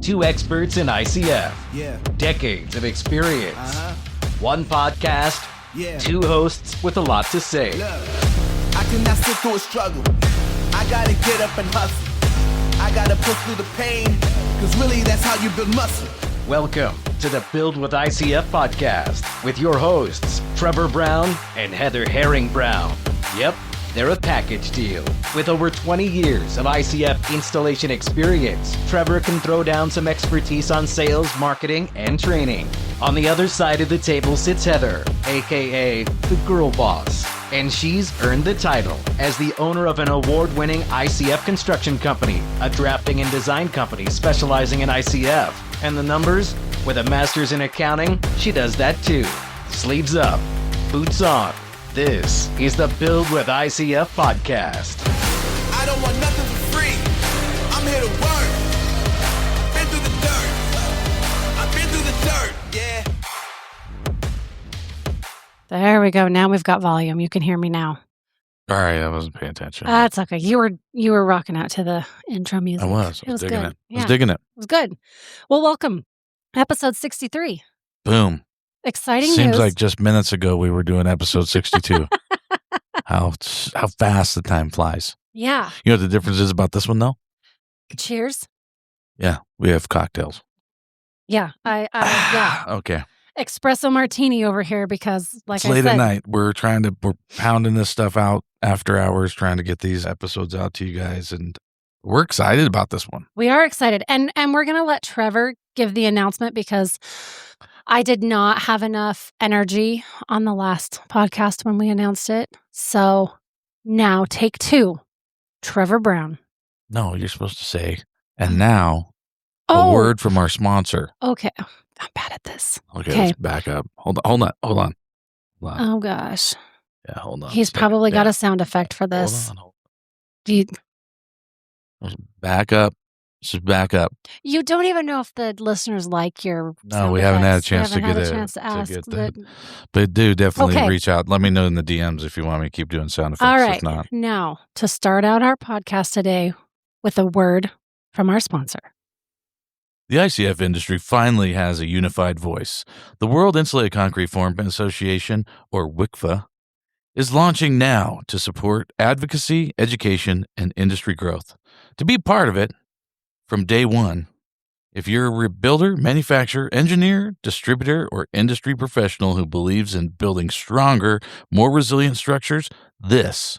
Two experts in ICF. Yeah. Decades of experience. One podcast. Yeah. Two hosts with a lot to say. Look, I cannot sit through a struggle. I gotta get up and hustle. I gotta push through the pain, cause really that's how you build muscle. Welcome to the Build with ICF podcast with your hosts, Trevor Brown and Heather Herring Brown. Yep, they're a package deal. With over 20 years of ICF installation experience, Trevor can throw down some expertise on sales, marketing, and training. On the other side of the table sits Heather, aka the girl boss. And she's earned the title as the owner of an award-winning ICF construction company, a drafting and design company specializing in ICF. And the numbers? With a master's in accounting, she does that too. Sleeves up, boots on. This is the Build with ICF podcast. I don't want nothing for free. I'm here to work. Been through the dirt. I've been through the dirt, yeah. There we go. Now we've got volume. You can hear me now. All right, I wasn't paying attention. That's okay. You were rocking out to the intro music. I was digging good. it. I was digging it. It was good. Well, welcome. Episode 63. Boom. Exciting Seems news. like just minutes ago we were doing episode 62. How fast the time flies. Yeah. You know what the difference is about this one, though? Cheers. Yeah, we have cocktails. Yeah. Yeah. Okay. Espresso martini over here because, like It's I late said, at night. We're pounding this stuff out after hours, trying to get these episodes out to you guys, and we're excited about this one. we are excited. And we're going to let Trevor give the announcement because I did not have enough energy on the last podcast when we announced it. So now take two. Trevor Brown. No, you're supposed to say, and now Oh, a word from our sponsor. okay. I'm bad at this. Okay, let's back up. Hold on. Oh, gosh. Yeah, hold on. He's probably got a sound effect for this. Hold on. Do you, Back up. Just back up. you don't even know if the listeners like your No, sound we haven't had a effects. We chance to haven't get had a it- chance to to ask. get but- But do definitely Okay. reach out. Let me know in the DMs if you want me to keep doing sound effects. All If right. not, Now, to start out our podcast today with a word from our sponsor. the ICF industry finally has a unified voice. The World Insulated Concrete Foreman Association, or WICFA, is launching now to support advocacy, education, and industry growth. To be part of it from day one, if you're a builder, manufacturer, engineer, distributor, or industry professional who believes in building stronger, more resilient structures, this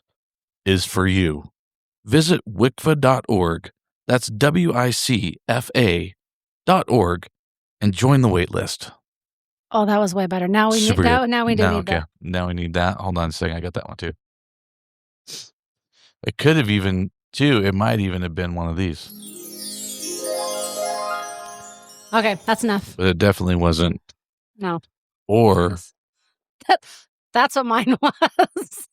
is for you. Visit wicfa.org, that's WICFA.org, and join the wait list. Oh, that was way better. Now we need Super that. good. Now we do need Okay. that. Now we need that. Hold on a second. I got that one too. It could have even, too, it might even have been one of these, Okay, that's enough. but it definitely wasn't. No. Or, That's what mine was.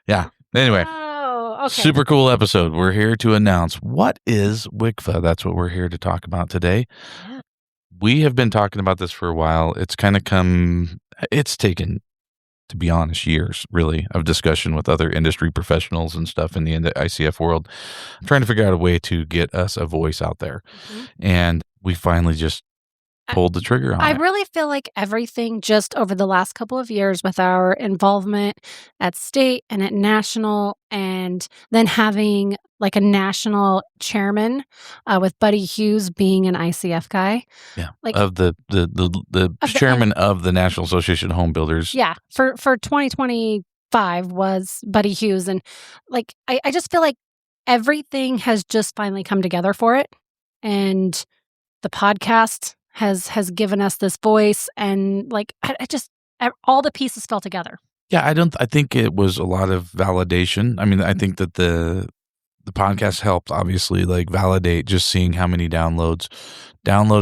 yeah. Anyway, Oh, okay. super cool episode. We're here to announce what is WICFA. That's what we're here to talk about today. Yeah. We have been talking about this for a while. It's taken, to be honest, years, really, of discussion with other industry professionals and stuff in the ICF world. I'm trying to figure out a way to get us a voice out there. Mhm. And we finally just pulled the trigger on I it. really feel like everything just over the last couple of years with our involvement at state and at national, and then having like a national chairman with Buddy Hughes being an ICF guy. Yeah. Like- of the chairman of the National Association of Home Builders. Yeah, for 2025 was Buddy Hughes. And like, I just feel like everything has just finally come together for it. And the podcast has given us this voice, and like, I just, all the pieces fell together. Yeah, I think it was a lot of validation. I mean, I think that the podcast helped, obviously, like validate just seeing how many downloaded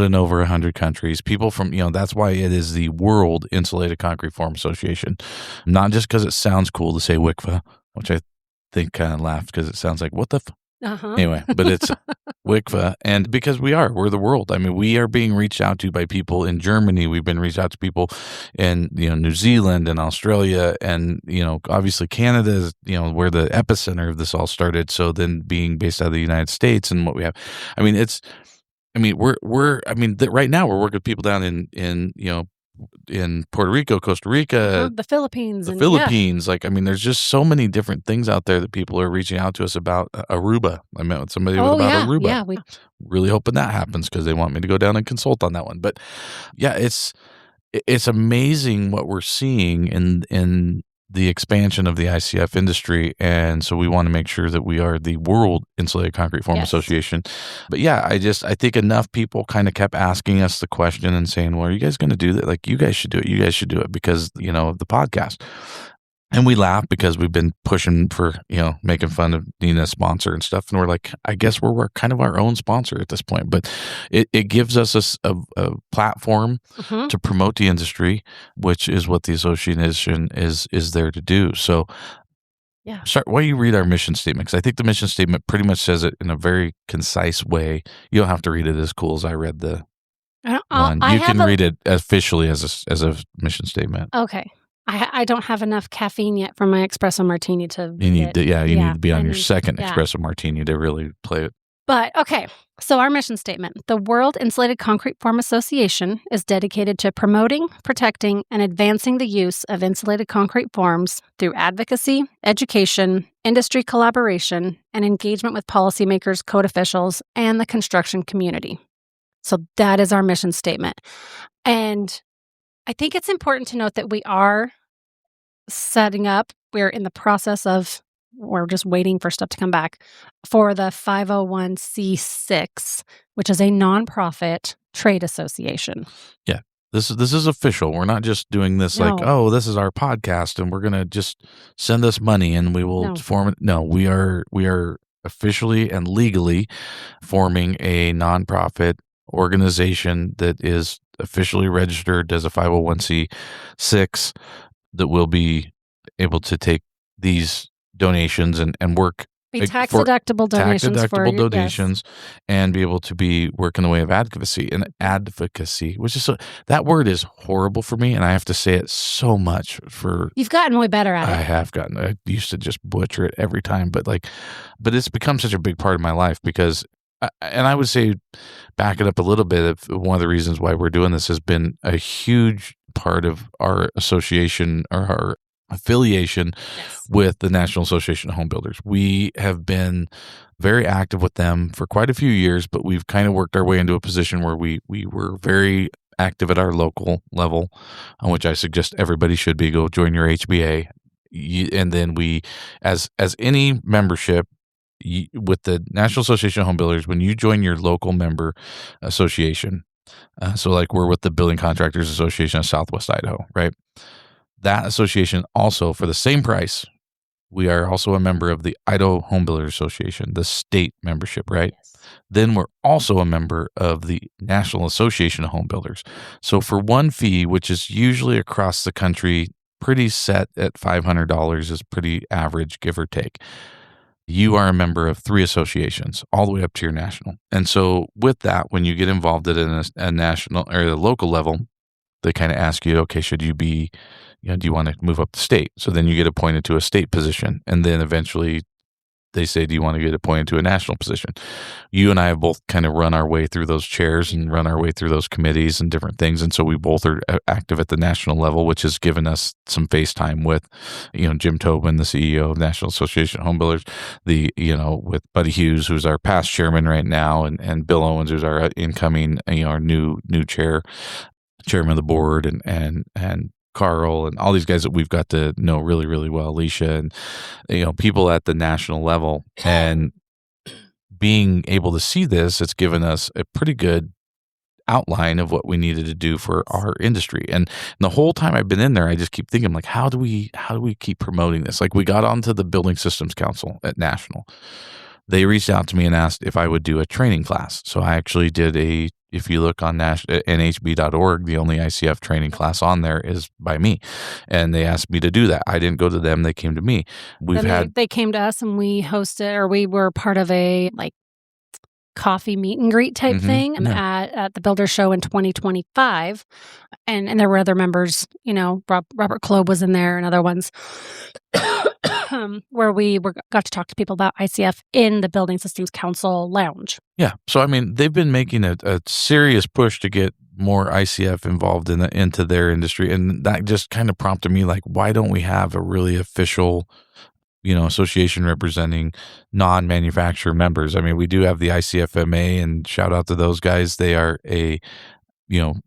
in over 100 countries. People from, that's why it is the World Insulated Concrete Foreman Association. Not just because it sounds cool to say WICFA, which I think kind of laughed because it sounds like, what the Anyway, but it's WICFA, and because we're the world. I mean, we are being reached out to by people in Germany. We've been reached out to people in New Zealand and Australia, and obviously Canada is where the epicenter of this all started. So then being based out of the United States and what we have, I mean, I mean, right now we're working with people down in Puerto Rico, Costa Rica, the Philippines. Like, I mean, there's just so many different things out there that people are reaching out to us about. Aruba. I met with somebody about Aruba. Yeah, really hoping that happens because they want me to go down and consult on that one. But yeah, it's amazing what we're seeing in the expansion of the ICF industry. And so we want to make sure that we are the World Insulated Concrete Form Association. But yeah, I think enough people kind of kept asking us the question and saying, well, are you guys going to do that? Like, you guys should do it. You guys should do it because, of the podcast. And we laugh because we've been pushing for, making fun of needing a sponsor and stuff. And we're like, I guess we're kind of our own sponsor at this point. But it gives us a platform to promote the industry, which is what the association is there to do. So, why don't you read our mission statement? Because I think the mission statement pretty much says it in a very concise way. You don't have to read it as cool as I read the one. You can read it officially as a mission statement. Okay. I don't have enough caffeine yet from my espresso martini to. You need to be on your second espresso martini to really play it. But okay, so our mission statement: the World Insulated Concrete Form Association is dedicated to promoting, protecting, and advancing the use of insulated concrete forms through advocacy, education, industry collaboration, and engagement with policymakers, code officials, and the construction community. So that is our mission statement, and I think it's important to note that we are setting up, we're in the process of, we're just waiting for stuff to come back, for the 501c6, which is a nonprofit trade association. Yeah, this is official. We're not just doing this like, oh, this is our podcast and we're going to just send us money and we will form it. No, we are officially and legally forming a nonprofit organization that is officially registered as a 501c6 that will be able to take these donations and work tax-deductible donations and be able to be work in the way of advocacy, which is that word is horrible for me, and I have to say it so much. You've gotten way better at it. I have gotten. I used to just butcher it every time, but it's become such a big part of my life because. And I would say, back it up a little bit, one of the reasons why we're doing this has been a huge part of our association or our affiliation with the National Association of Home Builders. We have been very active with them for quite a few years, but we've kind of worked our way into a position where we were very active at our local level, on which I suggest everybody should be. Go join your HBA. And then we, as any membership, with the National Association of Home Builders, when you join your local member association, so like we're with the Building Contractors Association of Southwest Idaho, right? That association also, for the same price, we are also a member of the Idaho Home Builders Association, the state membership, right? Yes. Then we're also a member of the National Association of Home Builders. So for one fee, which is usually across the country, pretty set at $500 is pretty average, give or take. You are a member of 3 associations all the way up to your national. And so with that, when you get involved at a national or the local level, they kind of ask you, okay, should you be, do you want to move up the state? So then you get appointed to a state position. And then eventually they say, do you want to get appointed to a national position? You and I have both kind of run our way through those chairs and run our way through those committees and different things. And so we both are active at the national level, which has given us some face time with, Jim Tobin, the CEO of National Association of Home Builders, with Buddy Hughes, who's our past chairman right now, and Bill Owens, who's our incoming, our new chairman of the board, and Carl and all these guys that we've got to know really, really well, Alicia, and people at the national level. And being able to see this, it's given us a pretty good outline of what we needed to do for our industry. And the whole time I've been in there, I just keep thinking, like, how do we keep promoting this? Like, we got onto the Building Systems Council at National. They reached out to me and asked if I would do a training class. So I actually did if you look on nhb.org, the only ICF training class on there is by me. And they asked me to do that. I didn't go to them. They came to me. They came to us and we hosted, or we were part of a coffee meet and greet type thing at the Builder Show in 2025. And there were other members, Robert Klob was in there and other ones. where we got to talk to people about ICF in the Building Systems Council lounge. Yeah. So, I mean, they've been making a serious push to get more ICF involved into their industry. And that just kind of prompted me, like, why don't we have a really official, association representing non-manufacturer members? I mean, we do have the ICFMA, and shout out to those guys. They are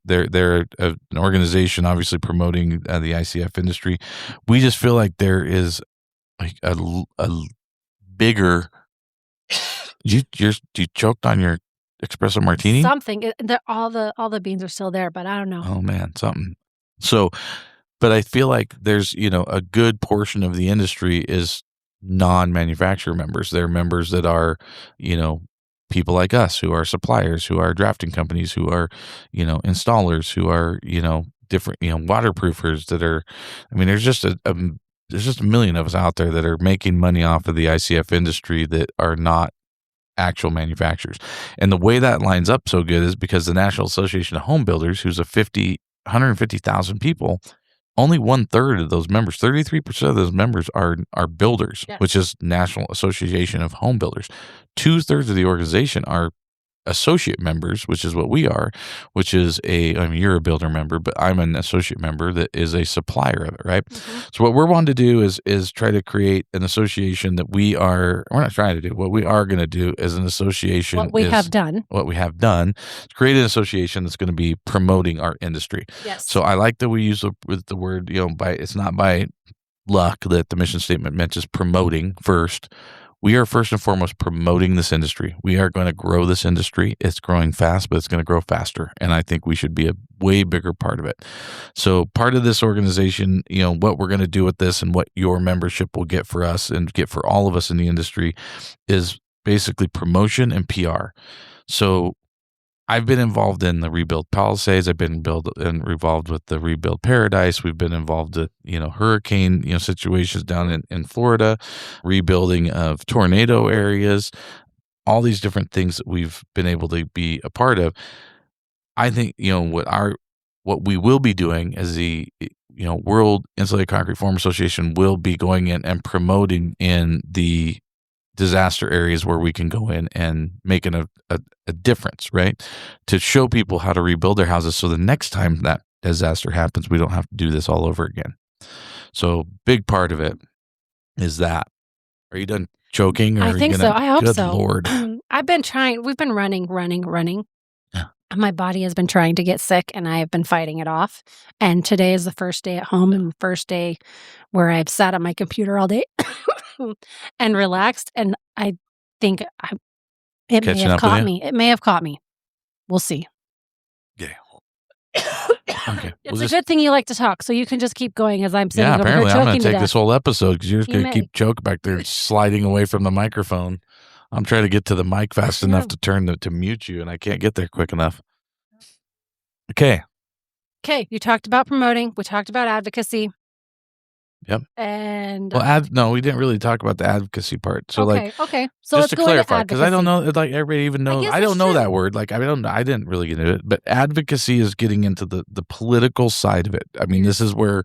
they're an organization obviously promoting the ICF industry. We just feel like there is like a bigger. You choked on your espresso martini? Something. All the beans are still there, but I don't know. Oh man, something. So, but I feel like there's a good portion of the industry is non-manufacturer members. They're members that are people like us, who are suppliers, who are drafting companies, who are installers, who are different waterproofers that are. I mean, there's just a million of us out there that are making money off of the ICF industry that are not actual manufacturers. And the way that lines up so good is because the National Association of Home Builders, who's 150,000 people, only 1/3 of those members, 33% of those members are builders, Yes. which is National Association of Home Builders. 2/3 of the organization are associate members, which is what we are, which is you're a builder member, but I'm an associate member that is a supplier of it, right? Mm-hmm. So what we're wanting to do is try to create an association that we're not trying to do. What we are going to do is an association. What we have done is create an association that's going to be promoting our industry. Yes. So I like that we use the word, it's not by luck that the mission statement mentions promoting first. We are first and foremost promoting this industry. We are going to grow this industry. It's growing fast, but it's going to grow faster. And I think we should be a way bigger part of it. So part of this organization, what we're going to do with this and what your membership will get for us and get for all of us in the industry is basically promotion and PR. So I've been involved in the Rebuild Palisades. I've been involved with the Rebuild Paradise. We've been involved with, hurricane, situations down in Florida, rebuilding of tornado areas, all these different things that we've been able to be a part of. I think, what we will be doing as the, World Insulated Concrete Form Association will be going in and promoting in the disaster areas where we can go in and make a difference, right? To show people how to rebuild their houses so the next time that disaster happens, we don't have to do this all over again. So big part of it is that. Are you done choking? Or I think so. I hope good so. Lord. I've been trying. We've been running. Yeah. My body has been trying to get sick, and I have been fighting it off. And today is the first day at home and the first day where I've sat on my computer all day and relaxed. And I think it may have caught me. It may have caught me. We'll see. Yeah. Okay. It's a good thing you like to talk, so you can just keep going as I'm sitting over here apparently choking I'm going to to take death. this whole episode because you're just You going to may. keep choking back there, sliding away from the microphone. I'm trying to get to the mic fast enough to mute you, and I can't get there quick enough. Okay. You talked about promoting. We talked about advocacy. Yep. And No, we didn't really talk about the advocacy part. So okay. So just let's to go into clarify, because I don't advocacy. know, like everybody even knows. guess I don't that's know true. that word. Like I didn't really get into it. But advocacy is getting into the political side of it. I mean, this is where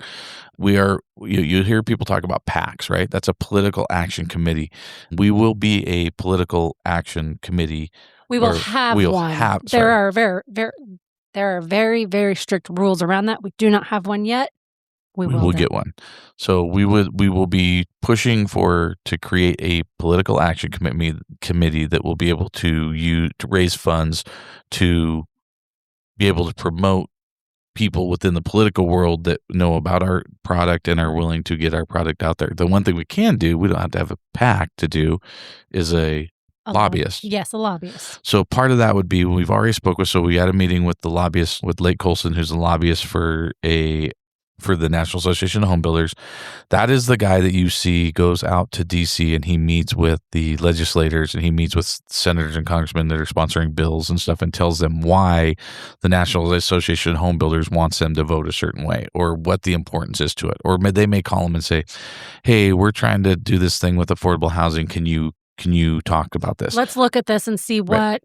we are. You hear people talk about PACs, right? That's a political action committee. We will be a political action committee. We will have one. There are very, very strict rules around that. We do not have one yet. We will get one. So we will be pushing to create a political action committee that will be able to raise funds to be able to promote people within the political world that know about our product and are willing to get our product out there. The one thing we can do, we don't have to have a PAC to do, is a lobbyist. Yes, a lobbyist. So part of that would be we've already spoke with. So we had a meeting with the lobbyist, with Lake Colson, who's a lobbyist for the National Association of Home Builders. That is the guy that you see goes out to DC and he meets with the legislators and he meets with senators and congressmen that are sponsoring bills and stuff and tells them why the National Association of Home Builders wants them to vote a certain way or what the importance is to it. Or they may call them and say, hey, we're trying to do this thing with affordable housing. Can you talk about this? Let's look at this and see what,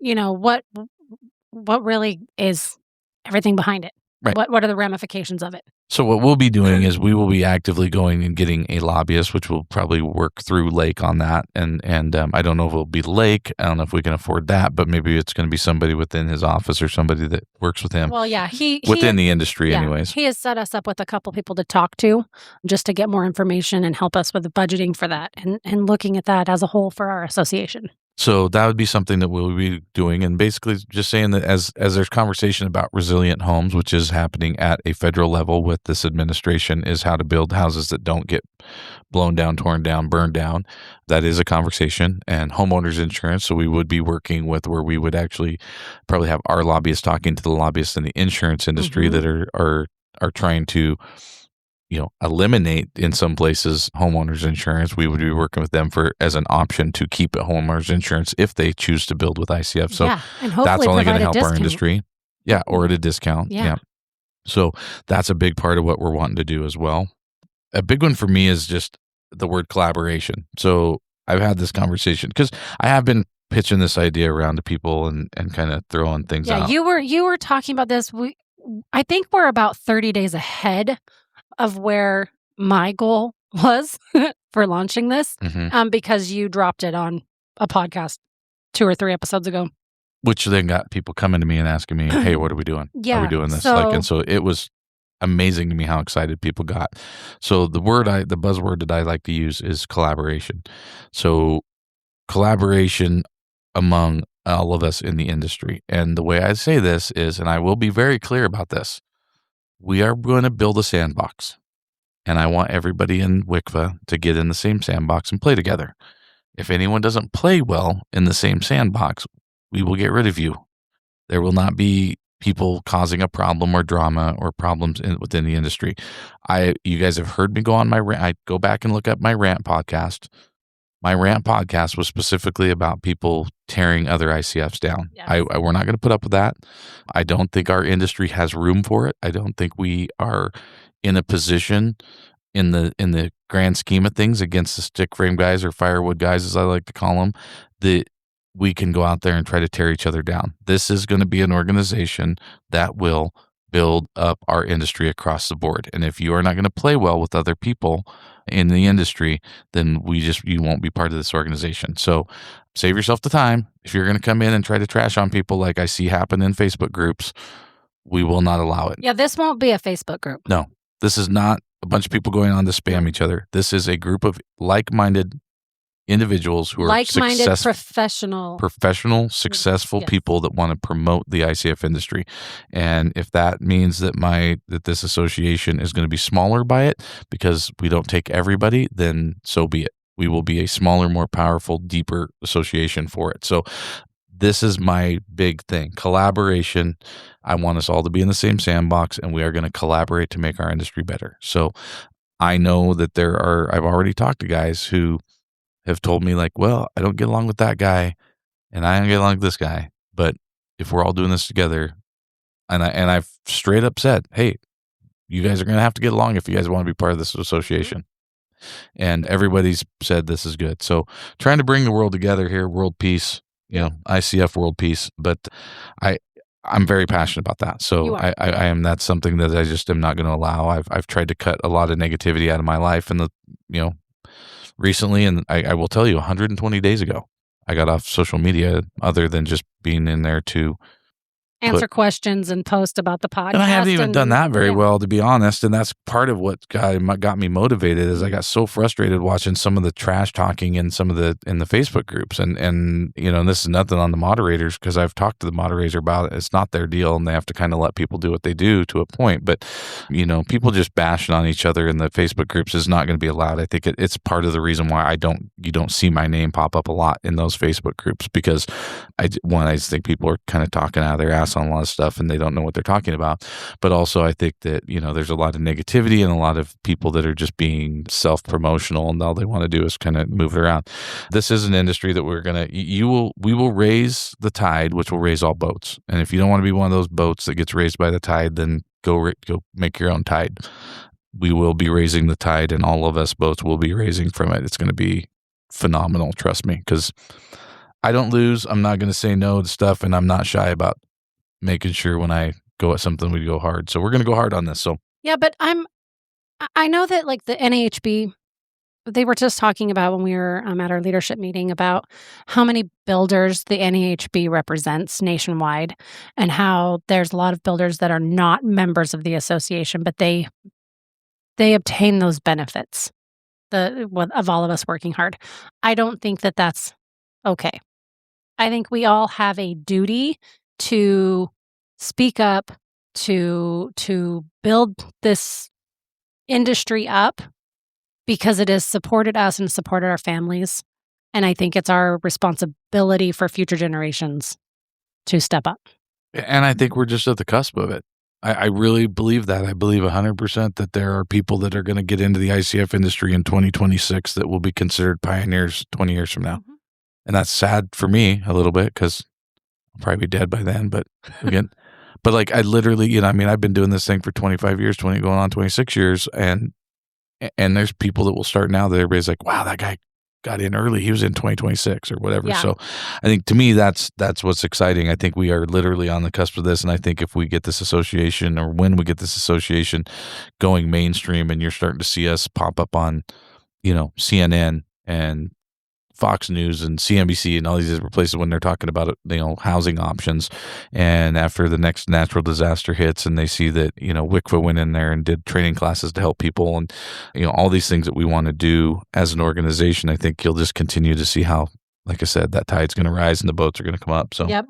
what really is everything behind it. Right. What are the ramifications of it? So what we'll be doing is we will be actively going and getting a lobbyist, which will probably work through Lake on that. And I don't know if it'll be Lake. I don't know if we can afford that, but maybe it's going to be somebody within his office or somebody that works with him. Well, yeah, he within the industry, anyways. He has set us up with a couple people to talk to just to get more information and help us with the budgeting for that and looking at that as a whole for our association. So that would be something that we'll be doing, and basically just saying that as there's conversation about resilient homes, which is happening at a federal level with this administration, is how to build houses that don't get blown down, torn down, burned down. That is a conversation. And homeowners insurance, so we would be working with where we would actually probably have our lobbyists talking to the lobbyists in the insurance industry that are trying to eliminate in some places homeowners insurance. We would be working with them as an option to keep a homeowners insurance if they choose to build with ICF. So and that's only going to help our discount. industry. Yeah, or at a discount. Yeah. So that's a big part of what we're wanting to do as well. A big one for me is just the word collaboration. So I've had this conversation because I have been pitching this idea around to people and kind of throwing things out. Yeah, you were talking about this. I think we're about 30 days ahead of where my goal was for launching this, because you dropped it on a podcast 2 or 3 episodes ago. Which then got people coming to me and asking me, hey, what are we doing? Yeah. Are we doing this? So, and so it was amazing to me how excited people got. So the buzzword that I like to use is collaboration. So collaboration among all of us in the industry. And the way I say this is, and I will be very clear about this, we are going to build a sandbox, and I want everybody in WICFA to get in the same sandbox and play together. If anyone doesn't play well in the same sandbox, we will get rid of you. There will not be people causing a problem or drama or problems within the industry. You guys have heard me go on my rant. I go back and look up my rant podcast. My rant podcast was specifically about people tearing other ICFs down. Yes. We're not going to put up with that. I don't think our industry has room for it. I don't think we are in a position in the grand scheme of things against the stick frame guys or firewood guys, as I like to call them, that we can go out there and try to tear each other down. This is going to be an organization that will build up our industry across the board. And if you are not going to play well with other people in the industry, then you won't be part of this organization. So save yourself the time. If you're going to come in and try to trash on people like I see happen in Facebook groups, we will not allow it. Yeah, this won't be a Facebook group. No, this is not a bunch of people going on to spam each other. This is a group of like-minded individuals who are like-minded, professional, successful people that want to promote the ICF industry. And if that means that this association is going to be smaller by it because we don't take everybody, then so be it. We will be a smaller, more powerful, deeper association for it. So this is my big thing. Collaboration. I want us all to be in the same sandbox, and we are going to collaborate to make our industry better. So I know that I've already talked to guys who have told me like, well, I don't get along with that guy and I don't get along with this guy. But if we're all doing this together, and I've straight up said, hey, you guys are going to have to get along if you guys want to be part of this association. And everybody's said this is good. So trying to bring the world together here, world peace, ICF world peace. But I'm very passionate about that. So I am, that's something that I just am not going to allow. I've tried to cut a lot of negativity out of my life recently, and I will tell you 120 days ago, I got off social media other than just being in there to answer questions and post about the podcast. And I haven't even done that very well, to be honest. And that's part of what got me motivated is I got so frustrated watching some of the trash talking in some of in the Facebook groups. And this is nothing on the moderators because I've talked to the moderator about it. It's not their deal and they have to kind of let people do what they do to a point. But, people just bashing on each other in the Facebook groups is not going to be allowed. I think it's part of the reason why you don't see my name pop up a lot in those Facebook groups because I just think people are kind of talking out of their ass on a lot of stuff and they don't know what they're talking about. But also I think that, there's a lot of negativity and a lot of people that are just being self-promotional and all they want to do is kind of move it around. This is an industry that we will raise the tide, which will raise all boats. And if you don't want to be one of those boats that gets raised by the tide, then go make your own tide. We will be raising the tide and all of us boats will be raising from it. It's going to be phenomenal. Trust me, because I don't lose. I'm not going to say no to stuff and I'm not shy about making sure when I go at something, we'd go hard. So we're going to go hard on this. So Yeah, but I know that like the NAHB, they were just talking about when we were at our leadership meeting about how many builders the NAHB represents nationwide, and how there's a lot of builders that are not members of the association, but they obtain those benefits of all of us working hard. I don't think that that's okay. I think we all have a duty to speak up, to build this industry up, because it has supported us and supported our families. And I think it's our responsibility for future generations to step up. And I think we're just at the cusp of it. I really believe that. I believe 100% that there are people that are going to get into the ICF industry in 2026 that will be considered pioneers 20 years from now. Mhm. And that's sad for me a little bit because I'll probably be dead by then. But again, but like I literally, you know, I mean, I've been doing this thing for 25 years, going on 26 years. And there's people that will start now that everybody's like, wow, that guy got in early. He was in 2026 or whatever. Yeah. So I think to me, that's what's exciting. I think we are literally on the cusp of this. And I think if we get this association, or when we get this association going mainstream, and you're starting to see us pop up on, you know, CNN and Fox News and CNBC and all these different places when they're talking about, you know, housing options. And after the next natural disaster hits and they see that, you know, WICFA went in there and did training classes to help people, and, you know, all these things that we want to do as an organization, I think you'll just continue to see how, like I said, that tide's going to rise and the boats are going to come up. So, Yep.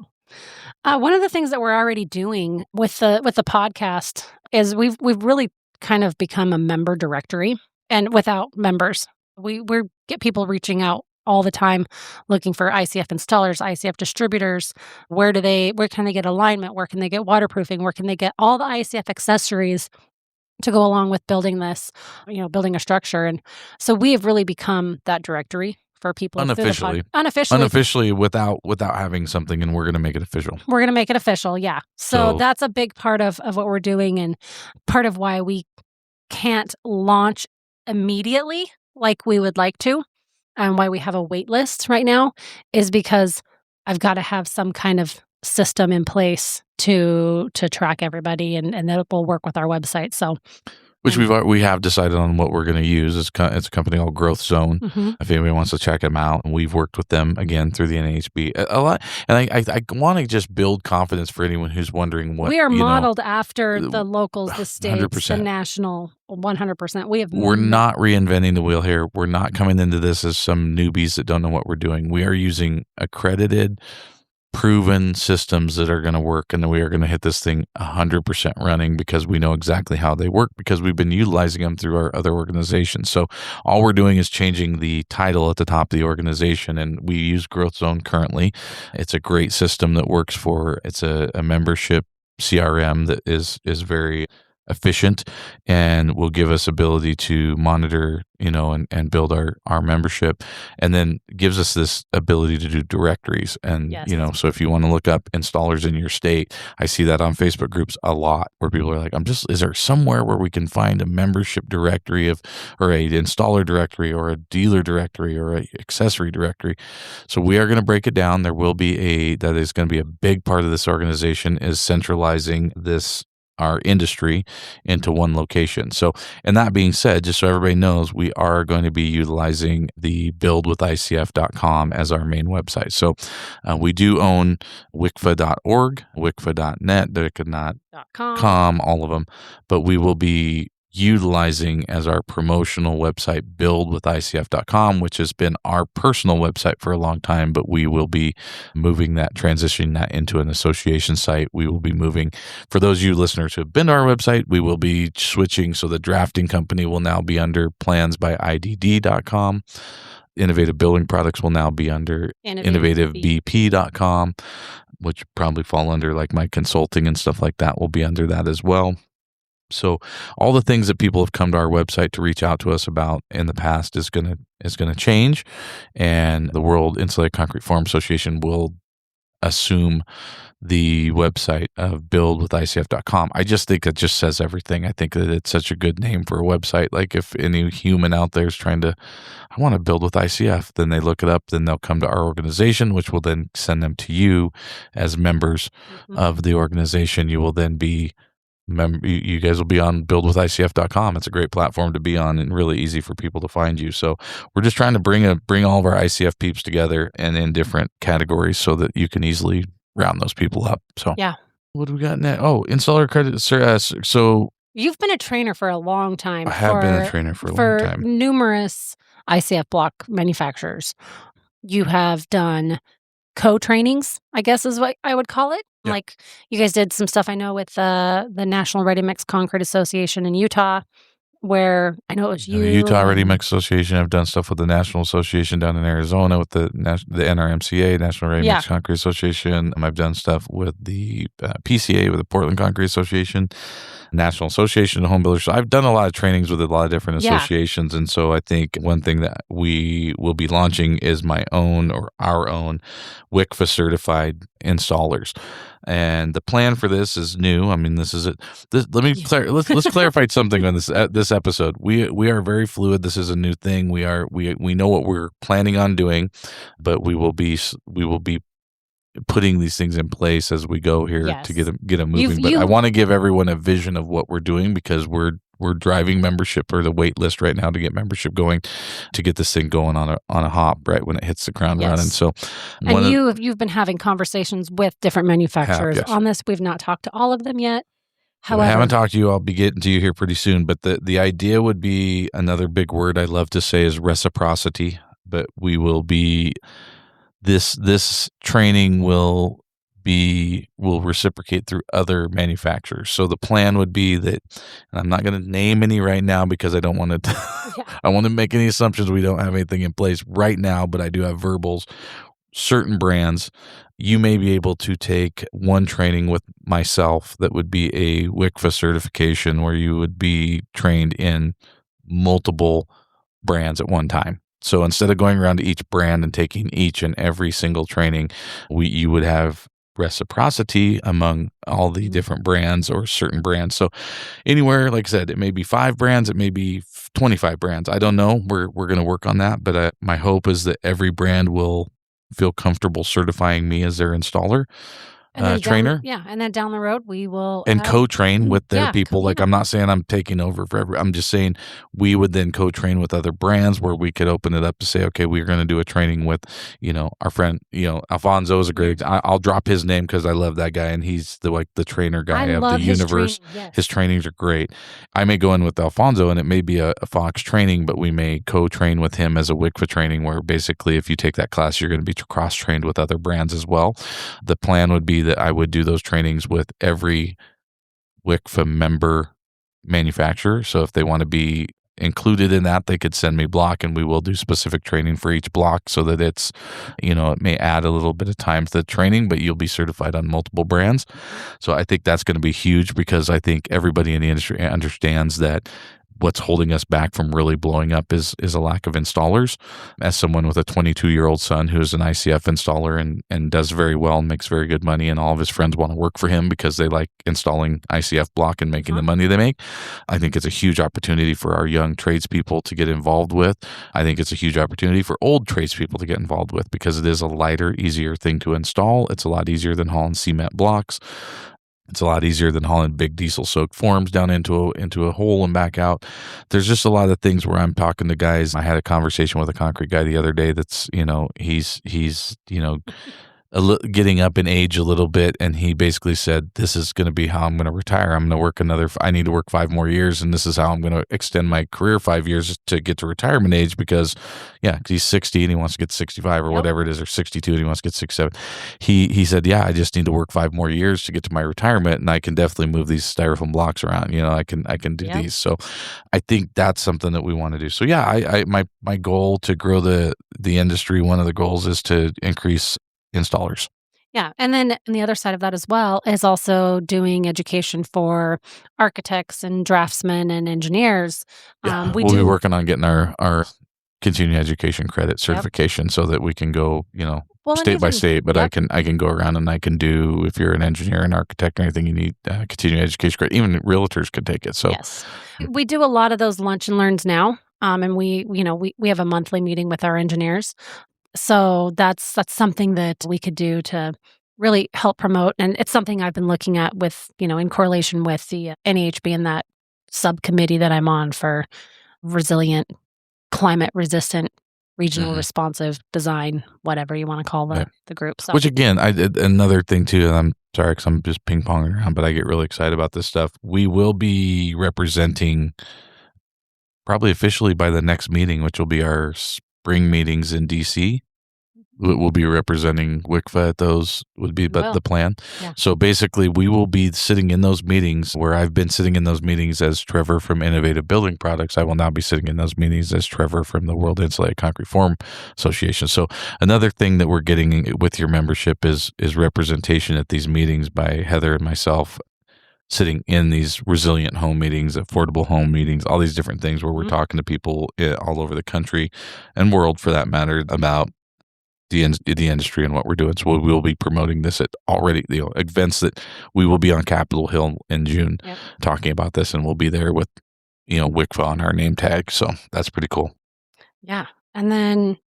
One of the things that we're already doing with the podcast is we've really kind of become a member directory, and without members, we get people reaching out all the time looking for ICF installers, ICF distributors. Where can they get alignment? Where can they get waterproofing? Where can they get all the ICF accessories to go along with building this, you know, building a structure? And so we have really become that directory for people unofficially without having something, and we're going to make it official. We're going to make it official. Yeah. So that's a big part of what we're doing, and part of why we can't launch immediately like we would like to, and why we have a wait list right now, is because I've got to have some kind of system in place to track everybody, and that will work with our website. So, which we have decided on what we're going to use. It's a company called Growth Zone. Mm-hmm. If anybody wants to check them out, and we've worked with them again through the NHB a lot. And I want to just build confidence for anyone who's wondering what we are modeled after the locals, the states, 100%. The national. 100%. We're not reinventing the wheel here. We're not coming into this as some newbies that don't know what we're doing. We are using accredited, proven systems that are going to work, and we are going to hit this thing 100% running because we know exactly how they work, because we've been utilizing them through our other organizations. So all we're doing is changing the title at the top of the organization, and we use Growth Zone currently. It's a great system that works it's a membership CRM that is very efficient and will give us ability to monitor, you know, and build our membership, and then gives us this ability to do directories. And, Yes. you know, so if you want to look up installers in your state, I see that on Facebook groups a lot where people are like, is there somewhere where we can find a membership directory or a installer directory or a dealer directory or a accessory directory? So we are going to break it down. There will be that is going to be a big part of this organization, is centralizing our industry into one location. So, and that being said, just so everybody knows, we are going to be utilizing the buildwithicf.com as our main website. So we do own wicfa.org, wicfa.net, wicfa.com, all of them, but we will be utilizing as our promotional website buildwithicf.com, which has been our personal website for a long time, but we will be transitioning that into an association site. We will be moving, for those of you listeners who have been to our website, we will be switching, so the drafting company will now be under plansbyidd.com. Innovative Building Products will now be under innovativebp.com, which probably fall under like my consulting and stuff like that will be under that as well. So all the things that people have come to our website to reach out to us about in the past is going to change, and the World Insulated Concrete Forum Association will assume the website of buildwithicf.com. I just think it just says everything. I think that it's such a good name for a website. Like if any human out there is trying to, I want to build with ICF, then they look it up, then they'll come to our organization, which will then send them to you as members of the organization. You will then be you guys will be on buildwithicf.com. It's a great platform to be on and really easy for people to find you. So we're just trying to bring all of our ICF peeps together and in different categories so that you can easily round those people up. So Yeah. What do we got next? Oh, installer credit. So You've been a trainer for a long time. I have been a trainer for a long time. Numerous ICF block manufacturers. You have done co-trainings, I guess is what I would call it. Yeah. Like you guys did some stuff I know with the National Ready Mix Concrete Association in Utah, where I know it was you. The Utah Ready Mix Association. I've done stuff with the National Association down in Arizona with the NRMCA, National Ready Mix Concrete Association. I've done stuff with the PCA, with the Portland Concrete Association, National Association of Home Builders. So I've done a lot of trainings with a lot of different associations. And so I think one thing that we will be launching is my own or our own WICFA certified installers. And the plan for this is new. I mean, this is it. Let's clarify something on this episode. We are very fluid. This is a new thing. We know what we're planning on doing, but we will be putting these things in place as we go here to get them moving. But I want to give everyone a vision of what we're doing because we're driving membership or the wait list right now to get membership going, to get this thing going on a hop right when it hits the ground running. So, you've been having conversations with different manufacturers on this. We've not talked to all of them yet. However, I haven't talked to you. I'll be getting to you here pretty soon. But the idea would be, another big word I love to say is reciprocity. But we will be this training will reciprocate through other manufacturers. So the plan would be that, and I'm not going to name any right now because I don't want to, I want to make any assumptions. We don't have anything in place right now, but I do have verbals. Certain brands, you may be able to take one training with myself that would be a WICFA certification where you would be trained in multiple brands at one time. So instead of going around to each brand and taking each and every single training, you would have reciprocity among all the different brands or certain brands. So anywhere, like I said, it may be 5 brands, it may be 25 brands. I don't know. We're going to work on that. But my hope is that every brand will feel comfortable certifying me as their installer. Trainer. And then down the road we will co-train with their people. Like, I'm not saying I'm taking over for I'm just saying we would then co-train with other brands where we could open it up to say, okay, we're going to do a training with, our friend, Alfonso is a great, I'll drop his name because I love that guy and he's the trainer guy of the universe. His trainings are great. I may go in with Alfonso and it may be a Fox training, but we may co-train with him as a WICFA training where basically if you take that class, you're going to be cross-trained with other brands as well. The plan would be that I would do those trainings with every WICFA member manufacturer. So if they want to be included in that, they could send me block and we will do specific training for each block so that it's, it may add a little bit of time to the training, but you'll be certified on multiple brands. So I think that's going to be huge because I think everybody in the industry understands that what's holding us back from really blowing up is a lack of installers. As someone with a 22-year-old son who's an ICF installer and does very well and makes very good money, and all of his friends want to work for him because they like installing ICF block and making the money they make, I think it's a huge opportunity for our young tradespeople to get involved with. I think it's a huge opportunity for old tradespeople to get involved with because it is a lighter, easier thing to install. It's a lot easier than hauling cement blocks. It's a lot easier than hauling big diesel soaked forms down into a hole and back out. There's just a lot of things where I'm talking to guys. I had a conversation with a concrete guy the other day that's, he's getting up in age a little bit, and he basically said, this is going to be how I'm going to retire. I need to work 5 more years, and this is how I'm going to extend my career 5 years to get to retirement age because he's 60 and he wants to get to 65 or whatever it is, or 62 and he wants to get to 67. He said, I just need to work 5 more years to get to my retirement, and I can definitely move these styrofoam blocks around. I can do these. So I think that's something that we want to do. So my goal to grow the industry, one of the goals is to increase installers. Yeah. And then on the other side of that as well is also doing education for architects and draftsmen and engineers. We'll be working on getting our continuing education credit certification so that we can go, Well, and state by even- state, but yep. I can go around and I can do, if you're an engineer, an architect, or anything you need continuing education credit, even realtors could take it. So Yes. We do a lot of those lunch and learns now. And we have a monthly meeting with our engineers. So that's something that we could do to really help promote. And it's something I've been looking at with, in correlation with the NAHB and that subcommittee that I'm on for resilient, climate resistant, regional responsive design, whatever you want to call the group. So. Which again, I did another thing too, and I'm sorry because I'm just ping ponging around, but I get really excited about this stuff. We will be representing probably officially by the next meeting, which will be our spring meetings in DC. We'll be representing WICFA at those, would be the plan. Yeah. So basically, we will be sitting in those meetings where I've been sitting in those meetings as Trevor from Innovative Building Products. I will now be sitting in those meetings as Trevor from the World Insulated Concrete Forum Association. So another thing that we're getting with your membership is representation at these meetings by Heather and myself, sitting in these resilient home meetings, affordable home meetings, all these different things where we're talking to people all over the country and world, for that matter, about the industry and what we're doing. So we'll be promoting this at already, events that we will be on Capitol Hill in June talking about this, and we'll be there with, WICFA on our name tag. So that's pretty cool. Yeah. And then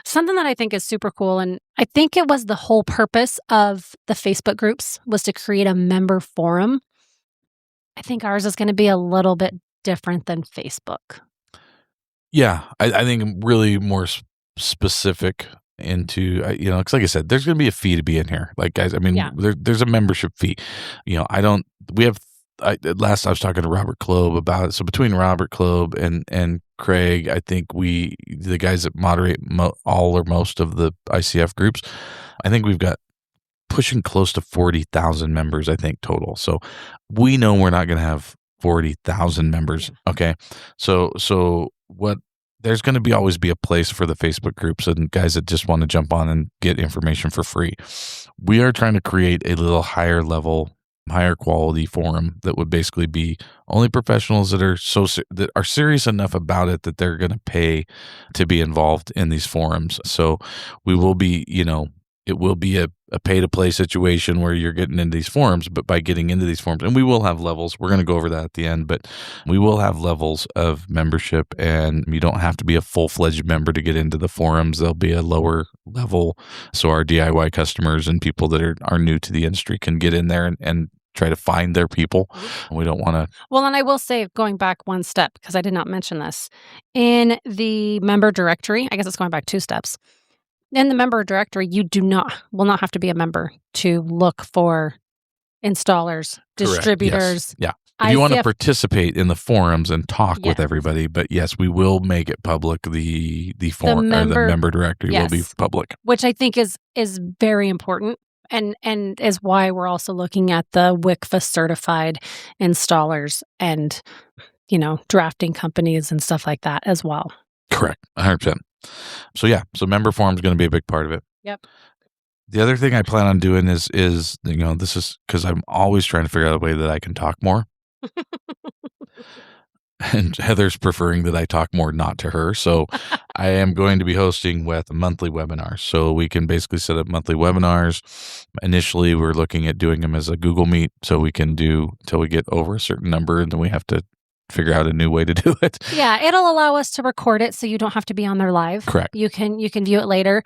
something that I think is super cool, and I think it was the whole purpose of the Facebook groups, was to create a member forum. I think ours is going to be a little bit different than Facebook. Yeah. I think really more specific into, because like I said, there's going to be a fee to be in here. Like, guys, I mean, there's a membership fee. Last I was talking to Robert Kloeb about it. So between Robert Kloeb and Craig, I think the guys that moderate all or most of the ICF groups, I think we've got pushing close to 40,000 members, I think, total. So we know we're not going to have 40,000 members. Okay. So what, there's going to always be a place for the Facebook groups and guys that just want to jump on and get information for free. We are trying to create a little higher level, higher quality forum that would basically be only professionals that are serious enough about it that they're going to pay to be involved in these forums. So we will be, it will be a pay to play situation where you're getting into these forums, but by getting into these forums, and we will have levels, we're going to go over that at the end, but we will have levels of membership, and you don't have to be a full-fledged member to get into the forums. There'll be a lower level. So our DIY customers and people that are new to the industry can get in there and try to find their people. We don't want to. Well, and I will say, going back one step, because I did not mention this, in the member directory, I guess it's going back 2 steps. In the member directory, you will not have to be a member to look for installers, distributors. Yes. Yeah. If you want to participate in the forums and talk with everybody, but yes, we will make it public. The forum or the member directory will be public, which I think is very important, and is why we're also looking at the WICFA certified installers and drafting companies and stuff like that as well. Correct, 100%. So member forum is going to be a big part of it. Yep. The other thing I plan on doing is this is because I'm always trying to figure out a way that I can talk more. And Heather's preferring that I talk more, not to her. So I am going to be hosting with monthly webinars. So we can basically set up monthly webinars. Initially, we're looking at doing them as a Google Meet, so we can do till we get over a certain number, and then we have to figure out a new way to do it. Yeah, it'll allow us to record it so you don't have to be on there live. Correct. You can view it later.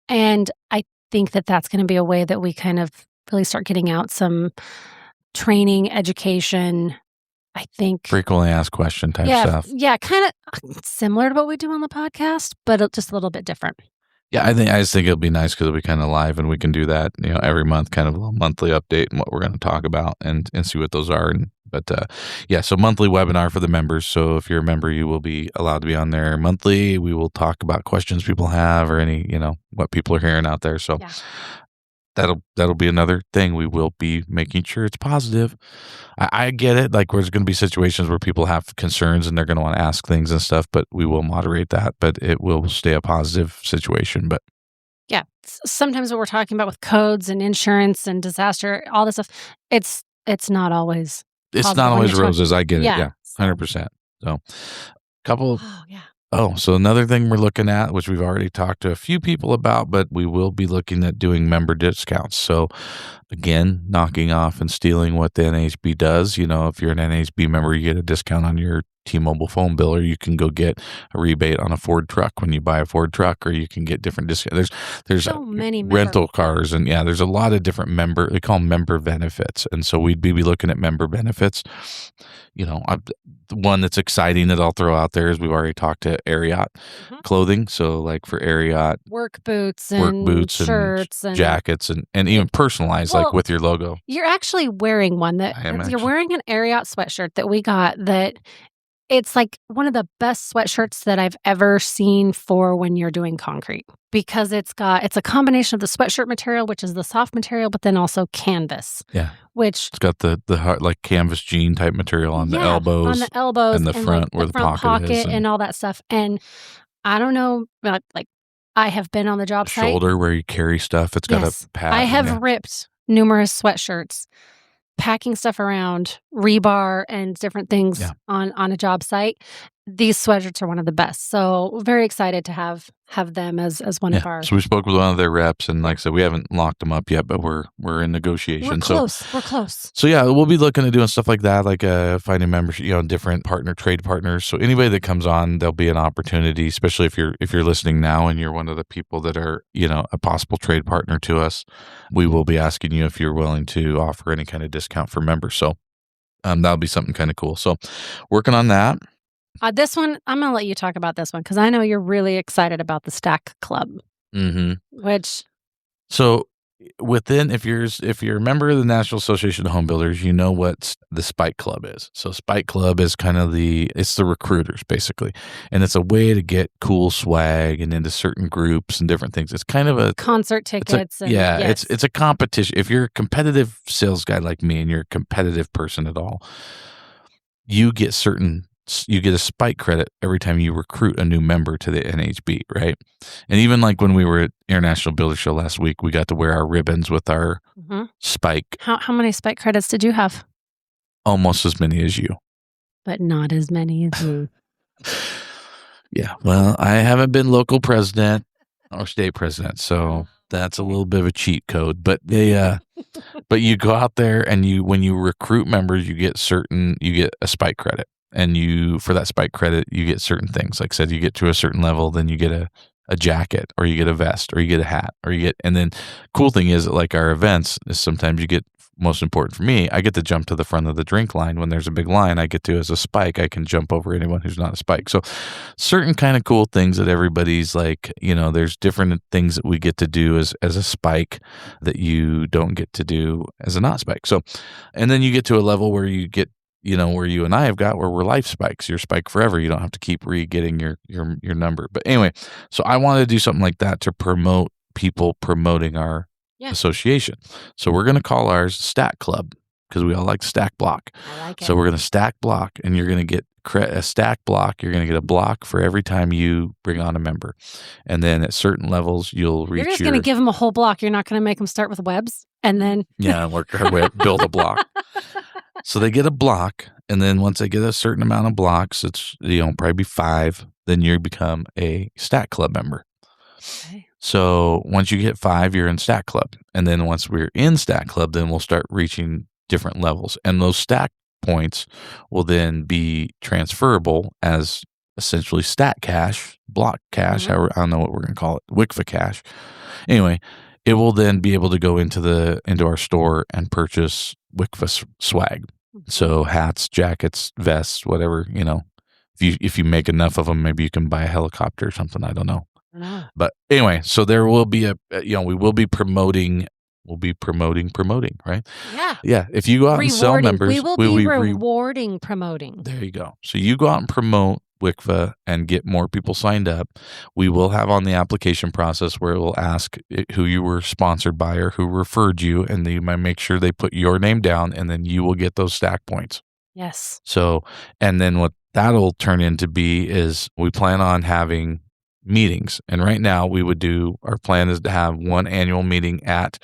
And I think that that's going to be a way that we kind of really start getting out some training, education, I think. Frequently asked question type stuff. Yeah, kind of similar to what we do on the podcast, but just a little bit different. Yeah, I just think it'll be nice because it'll be kind of live, and we can do that, every month, kind of a little monthly update and what we're going to talk about and see what those are. So monthly webinar for the members. So if you're a member, you will be allowed to be on there monthly. We will talk about questions people have or any, what people are hearing out there. So that'll be another thing. We will be making sure it's positive. I get it. Like, there's going to be situations where people have concerns and they're going to want to ask things and stuff, but we will moderate that, but it will stay a positive situation. But yeah, sometimes what we're talking about with codes and insurance and disaster, all this stuff, it's not always. It's not always roses. I get it. Yeah. 100%. So, couple. Oh, yeah. Oh, so another thing we're looking at, which we've already talked to a few people about, but we will be looking at doing member discounts. So again, knocking off and stealing what the NHB does. If you're an NHB member, you get a discount on your T-Mobile phone bill, or you can go get a rebate on a Ford truck when you buy a Ford truck, or you can get different discounts. There's So many rental cars, and there's a lot of different they call them member benefits. And so we'd be looking at member benefits. The one that's exciting that I'll throw out there is we've already talked to Ariat clothing. So like for Ariat, work boots and shirts and jackets and even personalized, like with your logo. You're actually wearing one you're wearing an Ariat sweatshirt that we got that it's like one of the best sweatshirts that I've ever seen for when you're doing concrete, because it's a combination of the sweatshirt material, which is the soft material, but then also canvas. Yeah. Which it's got the hard, like canvas jean type material on the elbows. On the elbows. And the front where the front pocket is. And all that stuff. And I don't know, like I have been on the job site. Shoulder where you carry stuff. It's got a pad. I have ripped numerous sweatshirts packing stuff around, rebar and different things on a job site. These sweatshirts are one of the best. So very excited to have them as one of our. So we spoke with one of their reps, and like I said, we haven't locked them up yet, but we're in negotiation. We're close. So yeah, we'll be looking at doing stuff like that, like finding membership, different trade partners. So anybody that comes on, there'll be an opportunity, especially if you're listening now and you're one of the people that are, a possible trade partner to us. We will be asking you if you're willing to offer any kind of discount for members. So that'll be something kind of cool. So working on that. This one, I'm going to let you talk about this one because I know you're really excited about the Stack Club. Mm-hmm. Which. So if you're a member of the National Association of Home Builders, you know what the Spike Club is. So Spike Club is kind of it's the recruiters basically, and it's a way to get cool swag and into certain groups and different things. It's kind of a concert tickets. It's a competition. If you're a competitive sales guy like me and you're a competitive person at all, you get a spike credit every time you recruit a new member to the NHB, right? And even like when we were at International Builder Show last week, we got to wear our ribbons with our spike. How many spike credits did you have? Almost as many as you. But not as many as me. Yeah. Well, I haven't been local president or state president, so that's a little bit of a cheat code. But but you go out there and when you recruit members, you get a spike credit. And for that spike credit, you get certain things. Like I said, you get to a certain level, then you get a jacket, or you get a vest, or you get a hat, and then cool thing is like our events is sometimes you get, most important for me, I get to jump to the front of the drink line. When there's a big line, I get to, as a spike, I can jump over anyone who's not a spike. So certain kind of cool things that everybody's like, there's different things that we get to do as a spike that you don't get to do as a not spike. So, and then you get to a level where you get, where you and I have got, where we're life spikes. You're spike forever. You don't have to keep getting your number. But anyway, so I wanted to do something like that to promote people promoting our association. So we're going to call ours Stack Club because we all like stack block. I like it. So we're going to stack block, and you're going to get a stack block. You're going to get a block for every time you bring on a member. And then at certain levels, you'll reach You're just going to give them a whole block. You're not going to make them start with webs and then. Yeah, work our way up, build a block. So they get a block, and then once they get a certain amount of blocks, it's probably be 5, then you become a Stack Club member. Okay. So once you get 5, you're in Stack Club. And then once we're in Stack Club, then we'll start reaching different levels. And those stack points will then be transferable as essentially stat cash, block cash, however, I don't know what we're going to call it, WICFA cash. Anyway, it will then be able to go into our store and purchase WICFA swag. So hats, jackets, vests, whatever, if you make enough of them, maybe you can buy a helicopter or something. I don't know. But anyway, so there will be we will be promoting, right? Yeah. Yeah. If you go out and sell members, we will be rewarding promoting. There you go. So you go out and promote WICFA and get more people signed up. We will have on the application process where it will ask who you were sponsored by or who referred you, and you might make sure they put your name down, and then you will get those stack points. Yes. So, and then what that'll turn into is we plan on having meetings. And right now our plan is to have one annual meeting at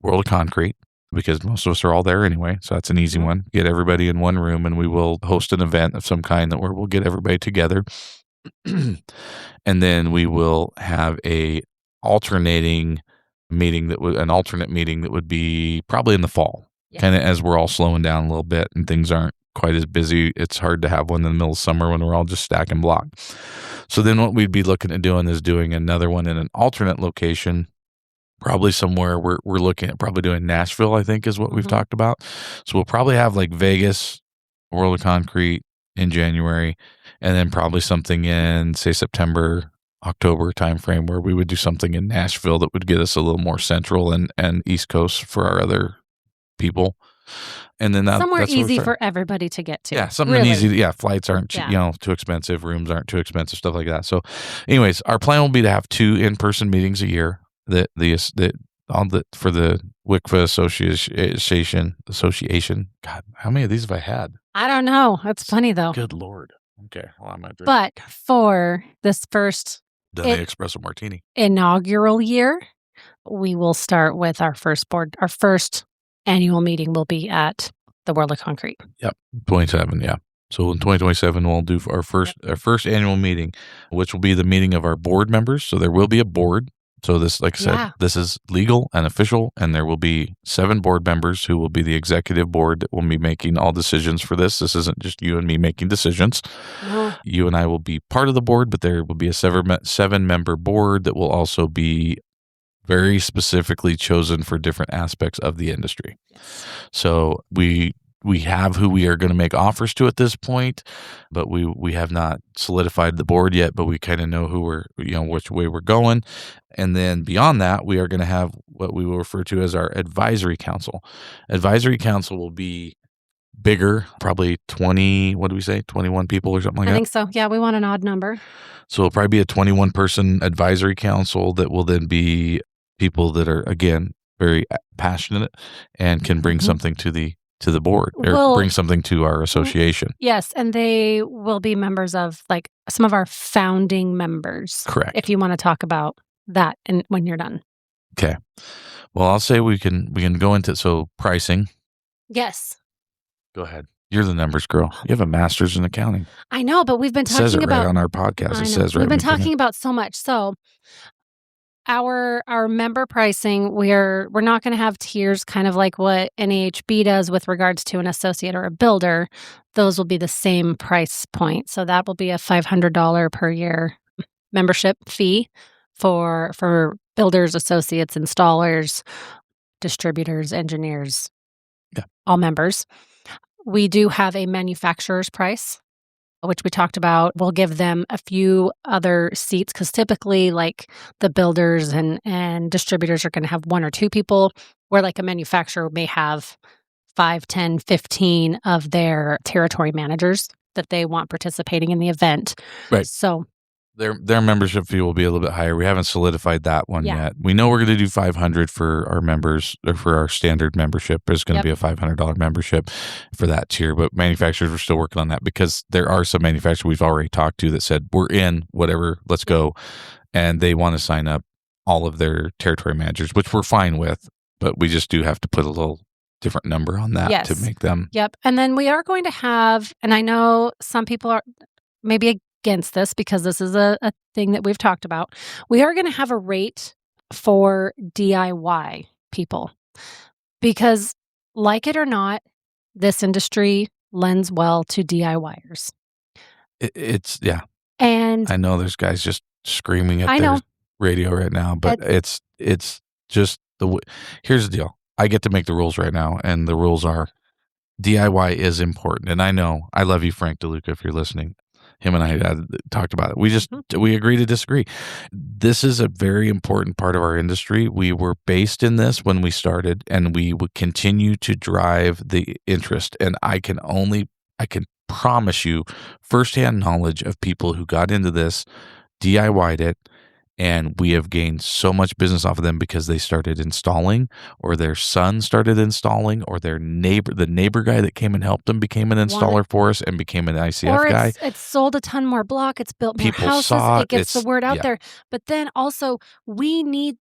World of Concrete, because most of us are all there anyway. So that's an easy one. Get everybody in one room, and we will host an event of some kind where we'll get everybody together. And then we will have an alternate meeting that would be probably in the fall, kind of as we're all slowing down a little bit and things aren't quite as busy. It's hard to have one in the middle of summer when we're all just stacking block. So then what we'd be looking at doing is doing another one in an alternate location, probably somewhere we're looking at probably doing Nashville, I think is what we've talked about. So we'll probably have like Vegas, World of Concrete in January, and then probably something in, say, September, October timeframe where we would do something in Nashville that would get us a little more central and East Coast for our other people. And then somewhere that's where easy for everybody to get to. Yeah, something really. easy. Yeah, flights aren't too expensive, rooms aren't too expensive, stuff like that. So, anyways, our plan will be to have 2 in-person meetings a year. For the WICFA Association. God, how many of these have I had? I don't know. That's funny though. Good Lord. Okay, well, I might drink. But for this first Done the espresso martini inaugural year, we will start with our first annual meeting will be at the World of Concrete. Yep, 27. Yeah. So in 2027, we'll do our first annual meeting, which will be the meeting of our board members. So there will be a board. So this, like I said, this is legal and official, and there will be 7 board members who will be the executive board that will be making all decisions for this. This isn't just you and me making decisions. No. You and I will be part of the board, but there will be a 7-member board that will also be very specifically chosen for different aspects of the industry. Yes. So we have who we are going to make offers to at this point, but we have not solidified the board yet, but we kind of know which way we're going. And then beyond that, we are going to have what we will refer to as our advisory council. Advisory council will be bigger, probably 21 people or something like that? I think so. Yeah, we want an odd number. So it'll probably be a 21-person advisory council that will then be people that are, again, very passionate and can bring something to the board or bring something to our association. Yes, and they will be members of like some of our founding members. Correct. If you want to talk about that and when you're done. Okay. Well, I'll say we can go into pricing. Yes. Go ahead. You're the numbers girl. You have a master's in accounting. I know, but we've been talking about right on our podcast. It says right. We've been talking about so much. So our member pricing, we're not going to have tiers kind of like what NAHB does with regards to an associate or a builder. Those will be the same price point. So that will be a $500 per year membership fee for builders, associates, installers, distributors, engineers, all members. We do have a manufacturer's price, which we talked about. We'll give them a few other seats because typically like the builders and distributors are going to have 1 or 2 people, where like a manufacturer may have 5, 10, 15 of their territory managers that they want participating in the event. Right. So their membership fee will be a little bit higher. We haven't solidified that one yet. We know we're going to do $500 for our members, or for our standard membership. There's going to be a $500 membership for that tier, but manufacturers are still working on that because there are some manufacturers we've already talked to that said, we're in, whatever, let's go. And they want to sign up all of their territory managers, which we're fine with, but we just do have to put a little different number on that to make them. Yep. And then we are going to have, and I know some people are maybe against this because this is a thing that we've talked about. We are going to have a rate for DIY people because, like it or not, this industry lends well to DIYers. It's and I know there's guys just screaming at their radio right now, but it's just here's the deal. I get to make the rules right now, and the rules are DIY is important. And I know, I love you, Frank DeLuca, if you're listening. Him and I had talked about it. We agree to disagree. This is a very important part of our industry. We were based in this when we started, and we would continue to drive the interest. And I can promise you firsthand knowledge of people who got into this, DIY'd it, and we have gained so much business off of them because they started installing, or their son started installing, or the neighbor guy that came and helped them became an installer for us and became an ICF guy. It's sold a ton more block. It's built more houses. It gets the word out there. But then also we need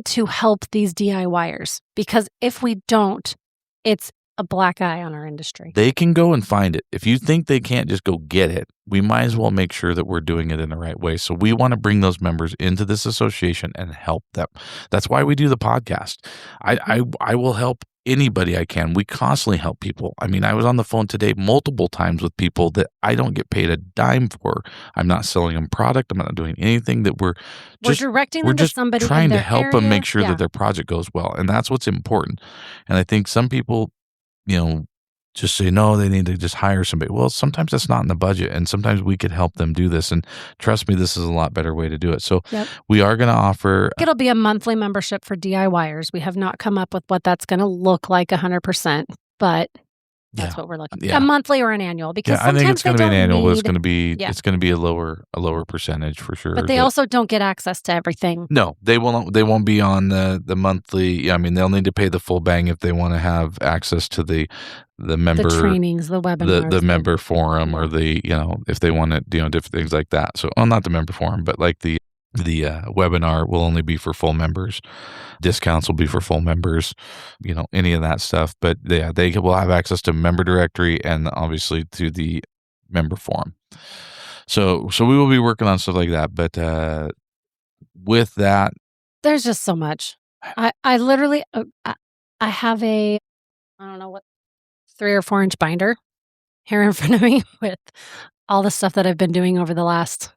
to help these DIYers, because if we don't, it's a black eye on our industry. They can go and find it. If you think they can't just go get it, we might as well make sure that we're doing it in the right way. So we want to bring those members into this association and help them. That's why we do the podcast. I will help anybody I can. We constantly help people. I mean, I was on the phone today multiple times with people that I don't get paid a dime for. I'm not selling them product. I'm not doing anything that we're directing them to somebody trying in to their help them area. make sure Yeah. that their project goes well. And that's what's important. And I think some people, just say, no, they need to just hire somebody. Well, sometimes that's not in the budget, and sometimes we could help them do this. And trust me, this is a lot better way to do it. So we are going to offer. It'll be a monthly membership for DIYers. We have not come up with what that's going to look like 100%, but that's what we're looking at. A monthly or an annual, because I think it's going to be an annual, but it's going to be Yeah. it's going to be a lower percentage for sure. But they also don't get access to everything. No, they won't be on the monthly. I mean, they'll need to pay the full bang if they want to have access to the member trainings, the webinars, the member forum, or if they want to different things like that. So, not the member forum, but like the webinar will only be for full members. Discounts will be for full members, any of that stuff. But they will have access to member directory and obviously to the member forum. So we will be working on stuff like that. But with that, there's just so much. I literally, I have I don't know what, 3 or 4 inch binder here in front of me with all the stuff that I've been doing over the last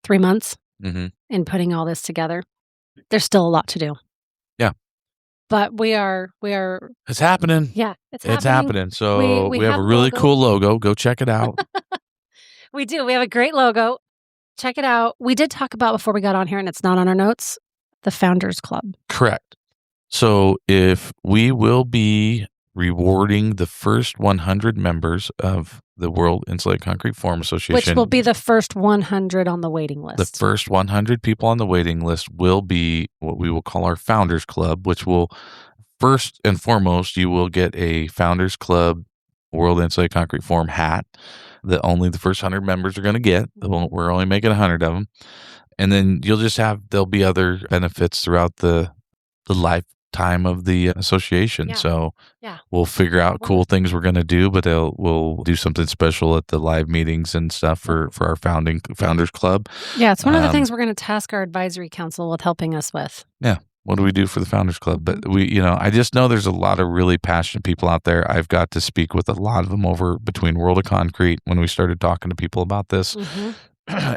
3 months. Mm-hmm. In putting all this together. There's still a lot to do. Yeah. But we are it's happening. Yeah, it's happening. So we have a really cool logo. Go check it out. We do. We have a great logo. Check it out. We did talk about before we got on here, and it's not on our notes, the Founders Club. Correct. So if we will be rewarding the first 100 members of the World Insulated Concrete Forum Association. Which will be the first 100 on the waiting list. The first 100 people on the waiting list will be what we will call our Founders Club, which will, first and foremost, you will get a Founders Club World Insulated Concrete Forum hat that only the first 100 members are going to get. We're only making 100 of them. And then there'll be other benefits throughout the lifetime of the association. So we'll figure out cool things we're going to do, but we'll do something special at the live meetings and stuff for our Founders Club. Yeah, it's one of the things we're going to task our advisory council with helping us with. Yeah. What do we do for the Founders Club? But I just know there's a lot of really passionate people out there. I've got to speak with a lot of them over between World of Concrete when we started talking to people about this. Mm-hmm.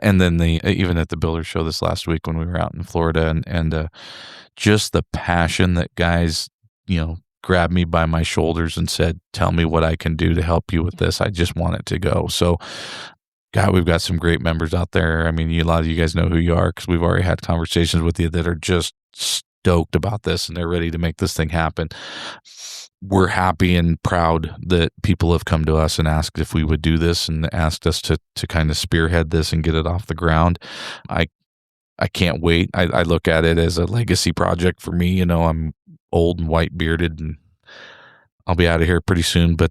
And then even at the Builder Show this last week when we were out in Florida, and just the passion that guys, grabbed me by my shoulders and said, "Tell me what I can do to help you with this. I just want it to go." So, God, we've got some great members out there. I mean, a lot of you guys know who you are because we've already had conversations with you that are just stoked about this and they're ready to make this thing happen. We're happy and proud that people have come to us and asked if we would do this and asked us to kind of spearhead this and get it off the ground. I can't wait. I look at it as a legacy project for me. I'm old and white bearded and I'll be out of here pretty soon, but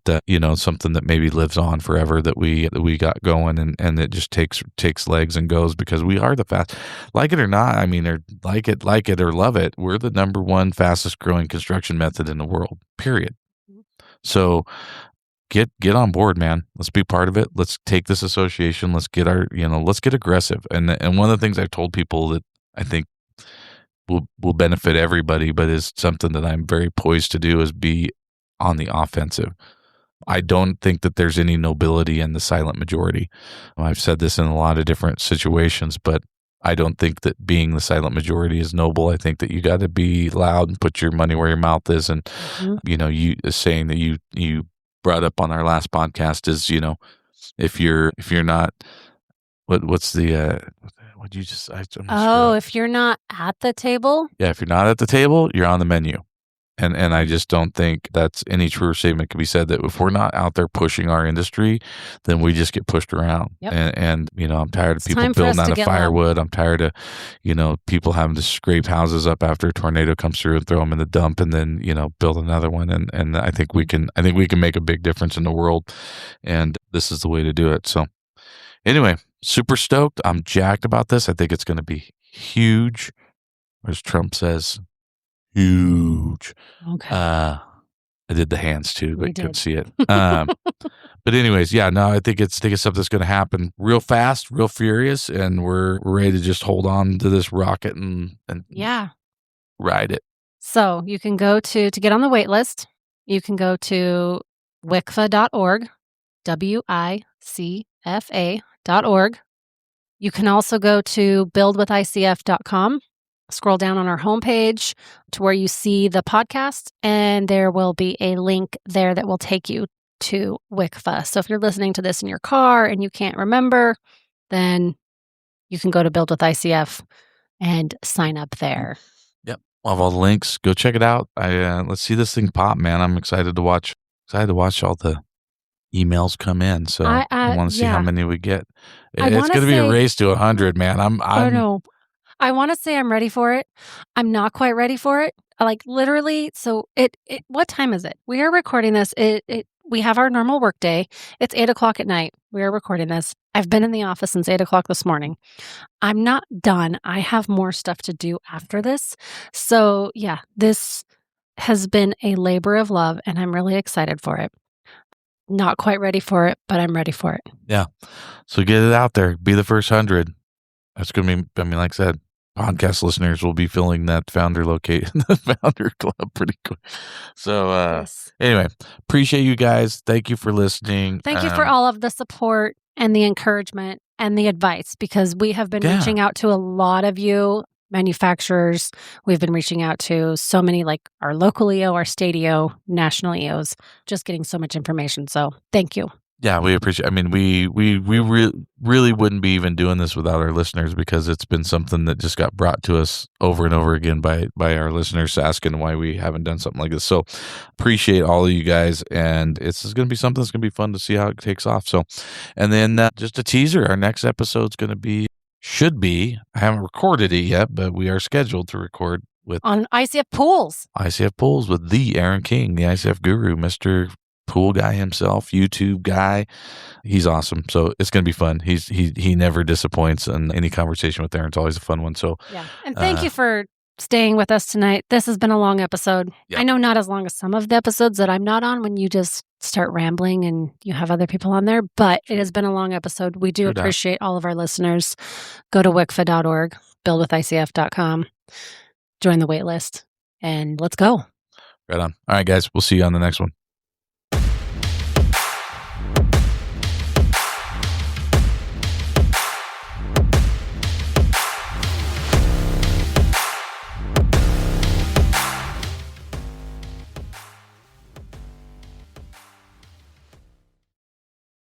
something that maybe lives on forever that we got going and it just takes legs and goes because we are the fast, like it or not. I mean, or like it or love it. We're the number one fastest growing construction method in the world, period. So get on board, man. Let's be part of it. Let's take this association. Let's get let's get aggressive. And one of the things I've told people that I think will benefit everybody, but is something that I'm very poised to do is be on the offensive. I don't think that there's any nobility in the silent majority. I've said this in a lot of different situations, but I don't think that being the silent majority is noble. I think that you got to be loud and put your money where your mouth is. And, you saying that you brought up on our last podcast is, if you're not, what's the, what you just, if you're not at the table. Yeah. If you're not at the table, you're on the menu. And I just don't think that's any truer statement can be said that if we're not out there pushing our industry, then we just get pushed around. Yep. And I'm tired of people building out of firewood. I'm tired of, people having to scrape houses up after a tornado comes through and throw them in the dump and then, build another one. And I think we can make a big difference in the world. And this is the way to do it. So anyway, super stoked. I'm jacked about this. I think it's going to be huge. As Trump says, huge. Okay. I did the hands too, but We you couldn't did. see it. But anyways, yeah, no, I think it's something that's going to happen real fast, real furious, and we're ready to just hold on to this rocket and Yeah. ride it. So you can go to get on the wait list, you can go to wicfa.org, WICFA.org. You can also go to buildwithicf.com, scroll down on our homepage to where you see the podcast, and there will be a link there that will take you to WICFA. So if you're listening to this in your car and you can't remember, then you can go to Build with ICF and sign up there. Yep. I'll have all the links. Go check it out. Let's see this thing pop, man. I'm excited to watch all the emails come in. So I want to see how many we get. It's going to be a race to 100, man. I know. I want to say I'm ready for it. I'm not quite ready for it. Like literally. So what time is it? We are recording this. We have our normal work day. It's 8:00 at night. We are recording this. I've been in the office since 8:00 this morning. I'm not done. I have more stuff to do after this. So yeah, this has been a labor of love and I'm really excited for it. Not quite ready for it, but I'm ready for it. Yeah. So get it out there. Be the first 100. That's going to be, I mean, like I said, podcast listeners will be filling that founder club pretty quick. So Yes. Anyway, appreciate you guys. Thank you for listening. Thank you for all of the support and the encouragement and the advice, because we have been reaching out to a lot of you manufacturers. We've been reaching out to so many, like our local EO, our state EO, national EOs, just getting so much information. So thank you. Yeah, we appreciate. I mean, we really wouldn't be even doing this without our listeners, because it's been something that just got brought to us over and over again by our listeners asking why we haven't done something like this. So appreciate all of you guys, and it's going to be something that's going to be fun to see how it takes off. So, and then just a teaser: our next episode's going to should be. I haven't recorded it yet, but we are scheduled to record on ICF Pools. ICF Pools with the Aaron King, the ICF guru, Mr. Pool guy himself, YouTube guy. He's awesome. So it's going to be fun. He never disappoints, and any conversation with Aaron's always a fun one. So yeah. And thank you for staying with us tonight. This has been a long episode. Yeah. I know not as long as some of the episodes that I'm not on when you just start rambling and you have other people on there, but it has been a long episode. We do appreciate all of our listeners. Go to wicfa.org, buildwithicf.com, join the wait list, and let's go. Right on. All right, guys. We'll see you on the next one.